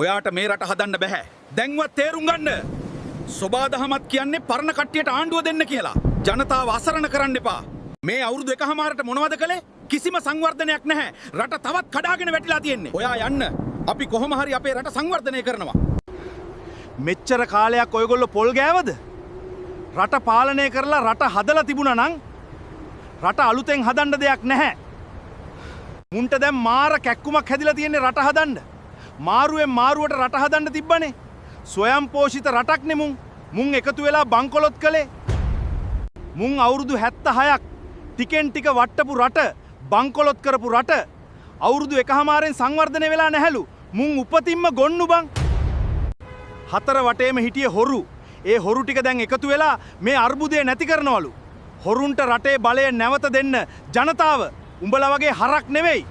ඔයාට මේ රට හදන්න බෑ. දැන්වත් තේරුම් ගන්න. සොබාදහමත් කියන්නේ පරණ කට්ටියට ආණ්ඩුව දෙන්න කියලා. ජනතාව අසරණ කරන්න එපා. මේ අවුරුදු එකහමාරට මොනවද කළේ? කිසිම සංවර්ධනයක් නැහැ. රට තවත් කඩාගෙන වැටිලා තියෙන්නේ. ඔයා යන්න. අපි කොහොම හරි අපේ රට සංවර්ධනය කරනවා. මෙච්චර කාලයක් ඔයගොල්ලෝ පොල් ගෑවද? රට පාලනය කරලා රට හදලා තිබුණා නම් රට අලුතෙන් හදන්න දෙයක් නැහැ. මුන්ට දැන් මාර කැක්කුමක් හැදිලා තියෙන්නේ රට හදන්න. මාරුවෙන් මාරුවට රට හදන්න තිබ්බනේ. ස්වයං පෝෂිත රටක්නේ මුන් එකතු වෙලා බංකොලොත් කළේ. මුන් අවුරුදු 76ක් ටිකෙන් ටික වට්ටපු රට බංකොලොත් කරපු රට අවුරුදු එකහමාරෙන් සංවර්ධනය වෙලා නැහැලු. මුන් උපතින්ම ගොන්නු බං. හතර වටේම හිටියේ හොරු. ඒ හොරු ටික දැන් එකතු වෙලා මේ අර්බුදය නැති කරනවලු. හොරුන්ට රටේ බලය නැවත දෙන්න ජනතාව උඹලා වගේ හරක් නෙවෙයි.